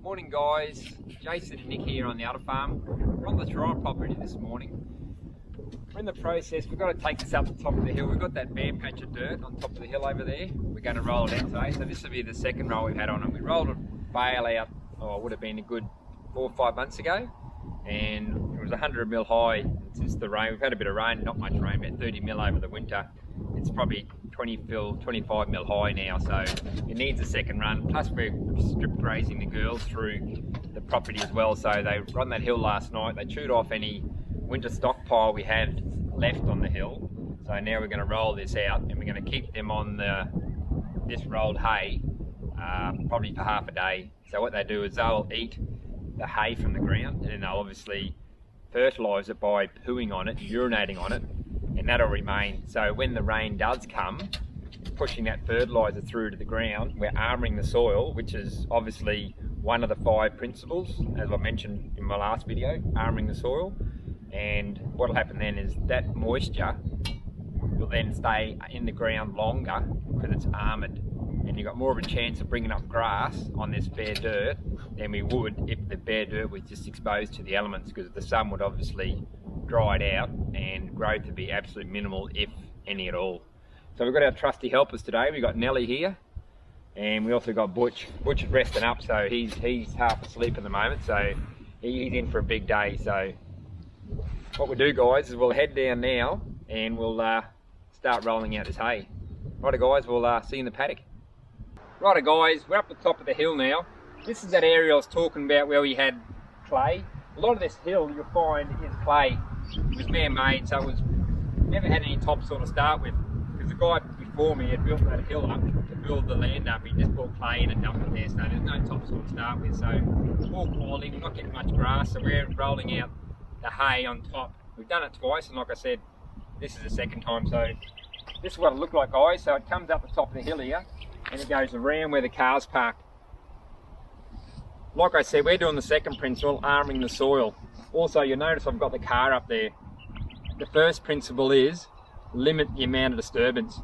Morning guys, Jason and Nick here on the Udderfarm. We're on the Toronto property this morning. We're in the process, we've got to take this up the top of the hill. We've got that bare patch of dirt on top of the hill over there. We're going to roll it out today, so this will be the second roll we've had on it. We rolled a bale out, it would have been a good 4 or 5 months ago, and it was 100 mil high since the rain. We've had a bit of rain, not much rain, about 30 mil over the winter. It's probably 25 mil high now, so it needs a second run. Plus we're strip grazing the girls through the property as well, so they were on that hill last night. They chewed off any winter stockpile we had left on the hill, so now we're going to roll this out and we're going to keep them on this rolled hay probably for half a day. So what they do is they'll eat the hay from the ground, and then they'll obviously fertilise it by pooing on it, urinating on it, and that'll remain. So when the rain does come, it's pushing that fertiliser through to the ground. We're armouring the soil, which is obviously one of the 5 principles, as I mentioned in my last video, armouring the soil. And what will happen then is that moisture will then stay in the ground longer because it's armoured, and you've got more of a chance of bringing up grass on this bare dirt than we would if the bare dirt was just exposed to the elements, because the sun would obviously dry it out and growth would be absolutely minimal, if any at all. So we've got our trusty helpers today. We've got Nelly here, and we also got Butch. Butch is resting up, so he's half asleep at the moment, so he's in for a big day. So what we'll do, guys, is we'll head down now and we'll start rolling out this hay. Righto guys, we'll see you in the paddock. Righto guys, we're up the top of the hill now. This is that area I was talking about where we had clay. A lot of this hill you'll find is clay. It was man-made, so it was never had any topsoil to start with, because the guy before me had built that hill up to build the land up. He just brought clay in and dumped it there, so there's no topsoil to start with. So poor quality, we're not getting much grass, so we're rolling out the hay on top. We've done it twice, and like I said, this is the second time. So this is what it looked like, guys. So it comes up the top of the hill here, and it goes around where the car's parked. Like I said, we're doing the second principle, arming the soil. Also, you'll notice I've got the car up there. The first principle is limit the amount of disturbance.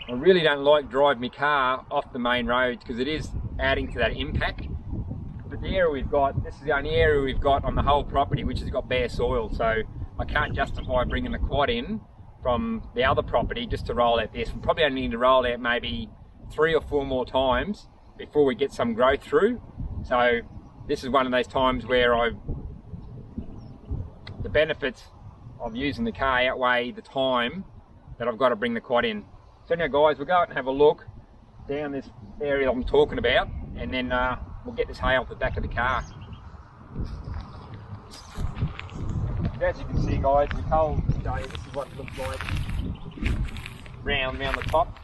I really don't like driving my car off the main roads because it is adding to that impact. But the area we've got, this is the only area we've got on the whole property which has got bare soil. So I can't justify bringing the quad in from the other property just to roll out this. We probably only need to roll out maybe 3 or 4 more times before we get some growth through. So this is one of those times where the benefits of using the car outweigh the time that I've got to bring the quad in. So now guys, we'll go out and have a look down this area I'm talking about, and then we'll get this hay off the back of the car. As you can see guys, the cold day, this is what it looks like round the top.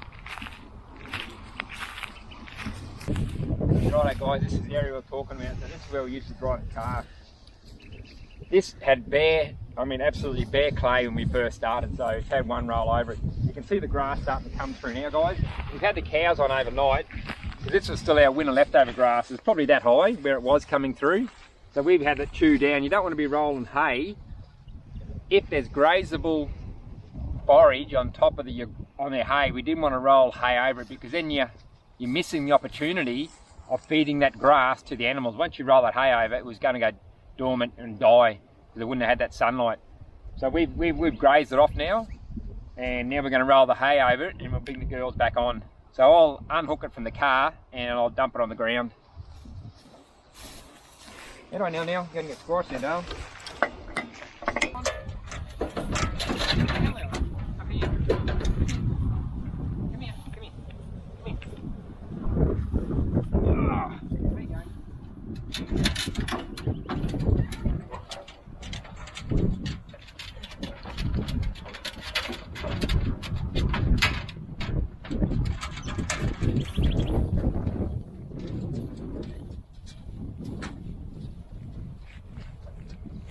Righto guys, this is the area we're talking about. So this is where we used to drive the car. This had bare, absolutely bare clay when we first started, so it's had one roll over it. You can see the grass starting to come through now guys. We've had the cows on overnight, because this was still our winter leftover grass. It's probably that high where it was coming through. So we've had it chewed down. You don't want to be rolling hay if there's grazable forage on top of on their hay. We didn't want to roll hay over it, because then you're missing the opportunity of feeding that grass to the animals. Once you roll that hay over, it was going to go dormant and die because it wouldn't have had that sunlight. So we've grazed it off now, and now we're going to roll the hay over it and we'll bring the girls back on. So I'll unhook it from the car and I'll dump it on the ground. Anyway, now, you're going to get squashed now, darling.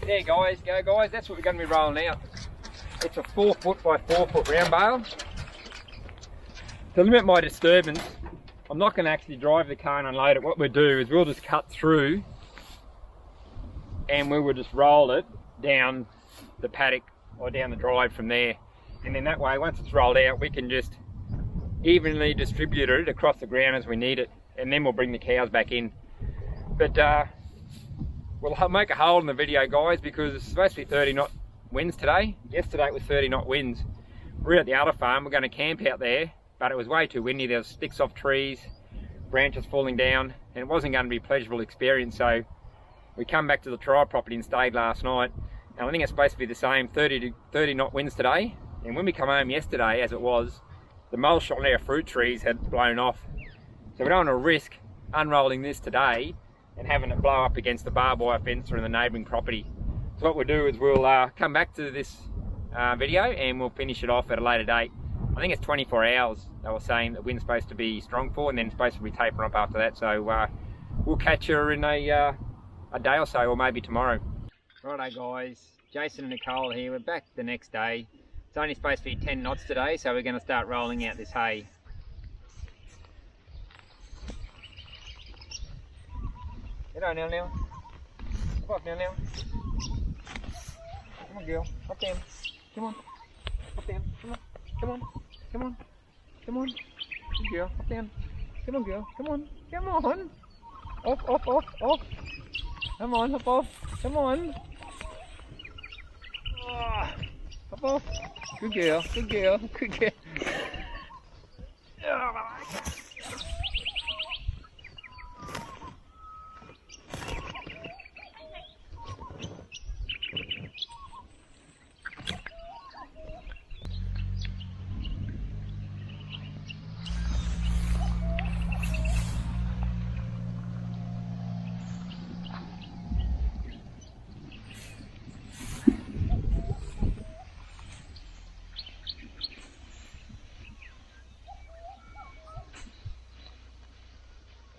There guys, go guys, that's what we're going to be rolling out. It's a 4 foot by 4 foot round bale. To limit my disturbance, I'm not going to actually drive the car and unload it. What we'll do is we'll just cut through and we will just roll it down the paddock or down the drive from there. And then that way, once it's rolled out, we can just evenly distribute it across the ground as we need it. and then we'll bring the cows back in. But we'll make a hole in the video, guys, because it's supposed to be 30 knot winds today. Yesterday it was 30 knot winds. We're at the Udderfarm, we're going to camp out there, but it was way too windy. There was sticks off trees, branches falling down, and it wasn't going to be a pleasurable experience. So we come back to the trial property and stayed last night, and I think it's supposed to be the same 30 knot winds today. And when we come home yesterday, as it was, the mulch on our fruit trees had blown off. So we don't want to risk unrolling this today and having it blow up against the barbed wire fence or in the neighbouring property. So what we'll do is we'll come back to this video and we'll finish it off at a later date. I think it's 24 hours they were saying the wind's supposed to be strong for, and then it's supposed to be tapering up after that. So we'll catch her in a day or so, or maybe tomorrow. Righto guys, Jason and Nicole here. We're back the next day. It's only supposed to be 10 knots today, so we're going to start rolling out this hay. Get on now. Come on now. Come on girl, up down. Come on. Up down. Come on. Come on. Come on. Come on. Good girl, up down. Come on girl. Come on. Come on. Off. Come on, hop off. Come on. Oh, hop off. Good girl. Good girl.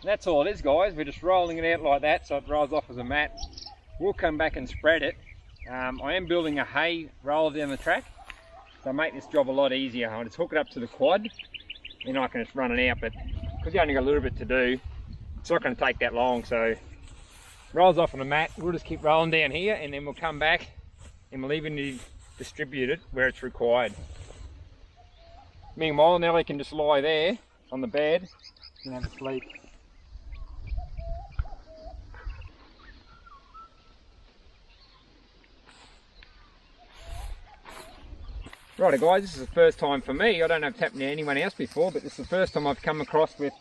That's all it is, guys. We're just rolling it out like that so it rolls off as a mat. We'll come back and spread it. I am building a hay roller down the track to make this job a lot easier. I'll just hook it up to the quad, then I can just run it out, but because you only got a little bit to do, it's not going to take that long. So rolls off on a mat, we'll just keep rolling down here, and then we'll come back and we'll even distribute it where it's required. Meanwhile, Nelly can just lie there on the bed and have a sleep. Righto guys, this is the first time for me. I don't know if it's happened to anyone else before, but this is the first time I've come across with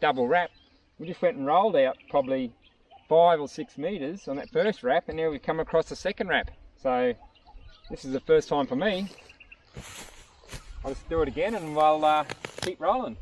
double wrap. We just went and rolled out probably 5 or 6 metres on that first wrap, and now we've come across the second wrap. So this is the first time for me. I'll just do it again and we'll keep rolling.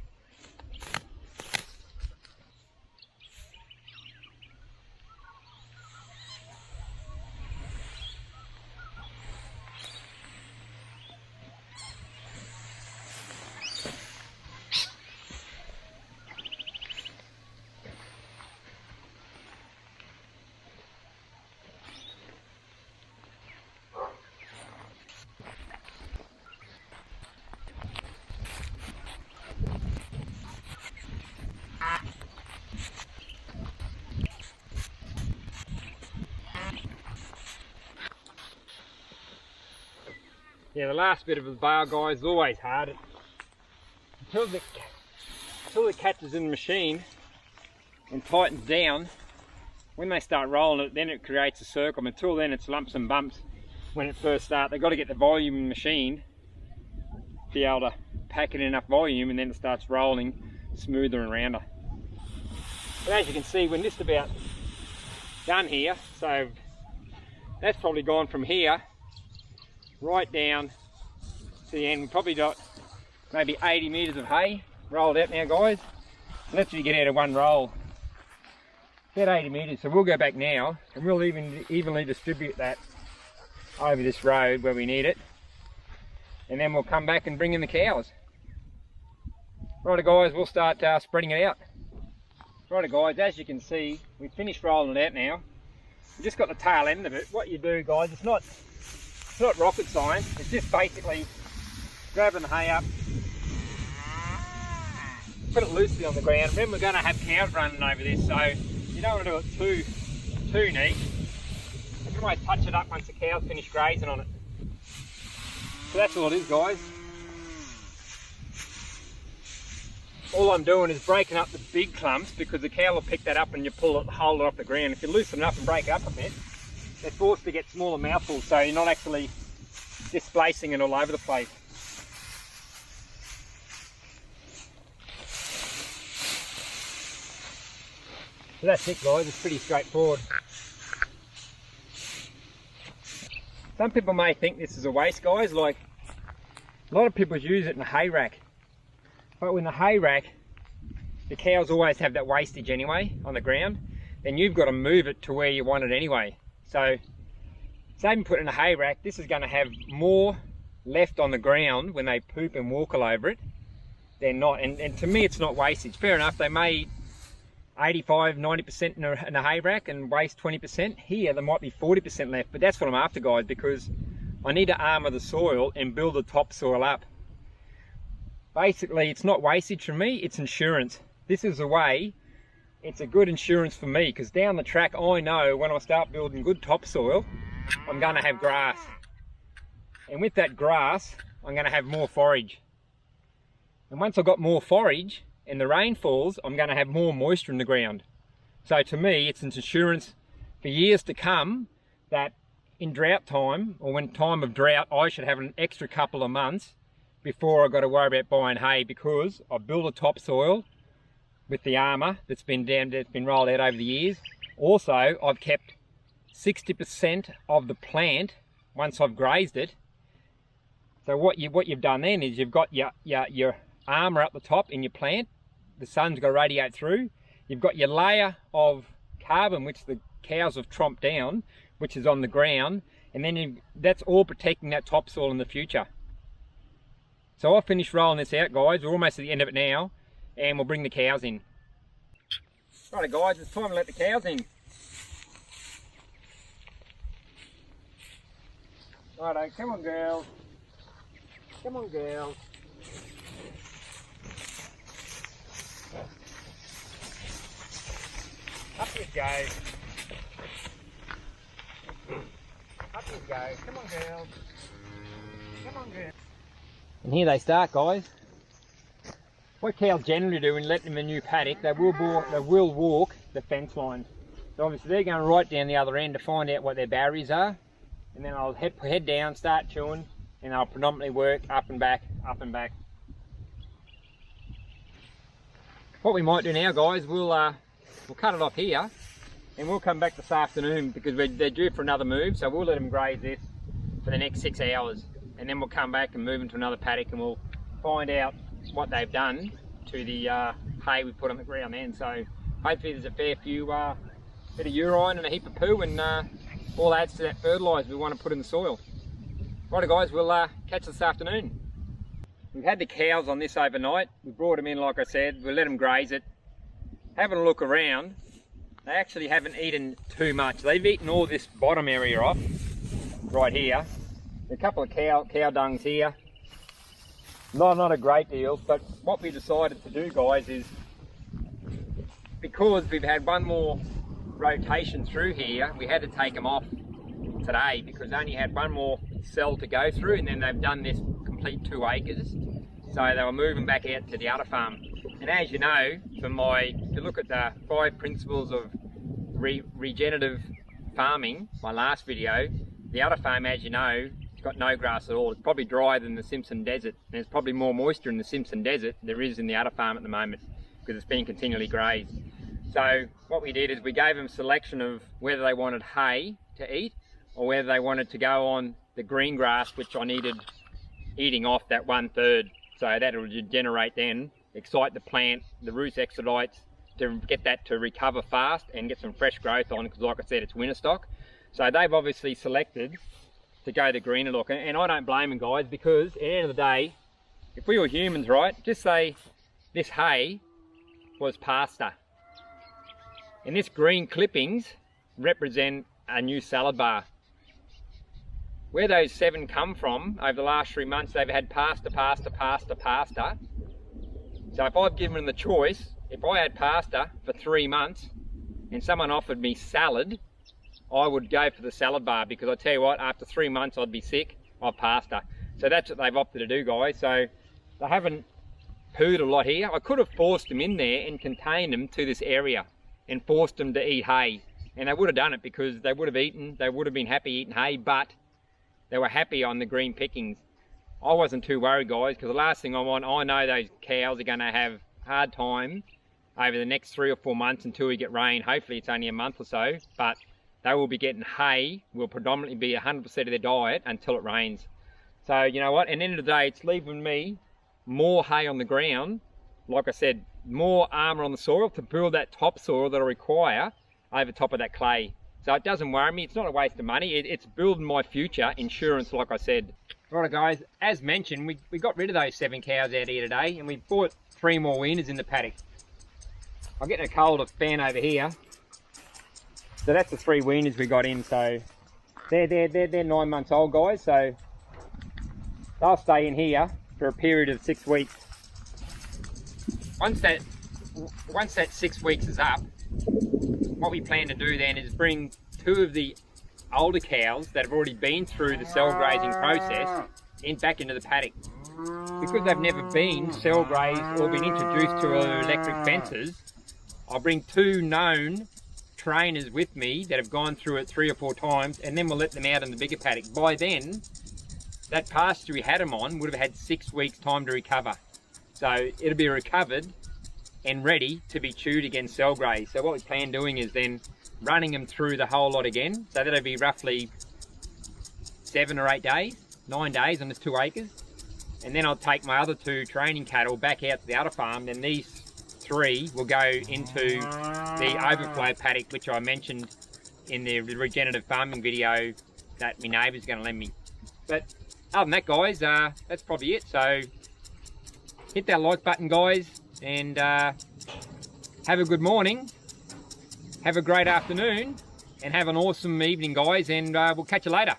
Yeah, the last bit of the bale, guys, is always hard. Until it catches in the machine and tightens down, when they start rolling it, then it creates a circle. Until then, it's lumps and bumps when it first starts. They've got to get the volume in the machine, be able to pack it in enough volume, and then it starts rolling smoother and rounder. But as you can see, we're just about done here. So that's probably gone from here right down to the end. We've probably got maybe 80 metres of hay rolled out now, guys. So that's what you get out of one roll, about 80 metres. So we'll go back now and we'll evenly distribute that over this road where we need it, and then we'll come back and bring in the cows. Righto guys, we'll start spreading it out. Righto guys, as you can see, we've finished rolling it out now. We've just got the tail end of it. What you do, guys, it's not rocket science. It's just basically grabbing the hay up, put it loosely on the ground. Remember, we're going to have cows running over this, so you don't want to do it too neat. You can always touch it up once the cows finish grazing on it. So that's all it is, guys. all I'm doing is breaking up the big clumps, because the cow will pick that up and you pull it, hold it off the ground. If you loosen it up and break it up a bit, they're forced to get smaller mouthfuls, so you're not actually displacing it all over the place. So that's it, guys. It's pretty straightforward. Some people may think this is a waste, guys. Like, a lot of people use it in the hay rack. But when the hay rack, the cows always have that wastage anyway on the ground, then you've got to move it to where you want it anyway. So, say you put it in a hay rack, this is going to have more left on the ground when they poop and walk all over it than not. And to me, it's not wastage. Fair enough, they may eat 85–90% in a hay rack and waste 20%. Here, there might be 40% left, but that's what I'm after, guys, because I need to armour the soil and build the topsoil up. Basically, it's not wastage for me, it's insurance. This is a way, it's a good insurance for me, because down the track I know when I start building good topsoil, I'm going to have grass. And with that grass, I'm going to have more forage. And once I've got more forage and the rain falls, I'm going to have more moisture in the ground. So to me, it's an insurance for years to come that in drought time, or when time of drought, I should have an extra couple of months before I've got to worry about buying hay, because I've built a topsoil with the armour that's been rolled out over the years. Also, I've kept 60% of the plant once I've grazed it. So what you've done then is you've got your armour up the top in your plant. The sun's got to radiate through. You've got your layer of carbon, which the cows have tromped down, which is on the ground, and then that's all protecting that topsoil in the future. So I'll finish rolling this out, guys. We're almost at the end of it now, and we'll bring the cows in. Righto, guys, it's time to let the cows in. Righto, come on, girls. Come on, girls. Up you go. Up you go. Come on, girls. Come on, girls. And here they start, guys. What cows generally do when you let them in a new paddock, they will walk the fence line. So obviously they're going right down the other end to find out what their barriers are. And then I'll head down, start chewing, and I'll predominantly work up and back, up and back. What we might do now, guys, we'll cut it off here, and we'll come back this afternoon, because they're due for another move, so we'll let them graze this for the next 6 hours. And then we'll come back and move into another paddock, and we'll find out what they've done to the hay we put on the ground then. So hopefully there's a fair few bit of urine and a heap of poo, and all adds to that fertiliser we want to put in the soil. Righto, guys, we'll catch this afternoon. We've had the cows on this overnight. We brought them in, like I said. We'll let them graze it. Having a look around, they actually haven't eaten too much. They've eaten all this bottom area off, right here. A couple of cow dungs here. Not a great deal, but what we decided to do, guys, is because we've had one more rotation through here, we had to take them off today because they only had one more cell to go through, and then they've done this complete 2 acres. So they were moving back out to the Udderfarm. And as you know, if you look at the 5 principles of regenerative farming, my last video, the Udderfarm, as you know, it's got no grass at all. It's probably drier than the Simpson Desert, and there's probably more moisture in the Simpson Desert than there is in the Udderfarm at the moment, because it's been continually grazed. So what we did is we gave them selection of whether they wanted hay to eat, or whether they wanted to go on the green grass, which I needed eating off that 1/3. So that will generate then, excite the plant, the roots exudates, to get that to recover fast and get some fresh growth on, because like I said, it's winter stock. So they've obviously selected to go the greener look, and I don't blame them, guys, because at the end of the day, if we were humans, right, just say this hay was pasture, and this green clippings represent a new salad bar. Where those 7 come from, over the last 3 months, they've had pasture. So if I've given them the choice, if I had pasture for 3 months and someone offered me salad, I would go for the salad bar, because I tell you what, after 3 months I'd be sick of pasture. So that's what they've opted to do, guys. So they haven't pooed a lot here. I could have forced them in there and contained them to this area and forced them to eat hay. And they would have done it because they would have eaten, they would have been happy eating hay, but they were happy on the green pickings. I wasn't too worried, guys, because the last thing I want, I know those cows are going to have a hard time over the next 3 or 4 months until we get rain. Hopefully it's only a month or so, but they will be getting hay, will predominantly be 100% of their diet until it rains. So you know what, at the end of the day, it's leaving me more hay on the ground, like I said, more armour on the soil to build that topsoil that I require over top of that clay. So it doesn't worry me, it's not a waste of money, it's building my future insurance, like I said. Right guys, as mentioned, we got rid of those 7 cows out here today and we bought 3 more weaners in the paddock. I'm getting a cold of fan over here. So that's the 3 weaners we got in, so they're 9 months old, guys, so they'll stay in here for a period of 6 weeks. Once that 6 weeks is up, what we plan to do then is bring 2 of the older cows that have already been through the cell grazing process back into the paddock. Because they've never been cell grazed or been introduced to electric fences, I'll bring 2 known trainers with me that have gone through it 3 or 4 times, and then we'll let them out in the bigger paddock. By then, that pasture we had them on would have had 6 weeks time to recover. So it'll be recovered and ready to be chewed again, cell grazed. So what we plan doing is then running them through the whole lot again. So that'll be roughly 7 or 8 days, 9 days on this 2 acres. And then I'll take my other 2 training cattle back out to the Udderfarm. Then these 3 will go into the overflow paddock, which I mentioned in the regenerative farming video that my neighbour's going to lend me. But other than that, guys, that's probably it. So hit that like button, guys, and have a good morning, have a great afternoon, and have an awesome evening, guys, and we'll catch you later.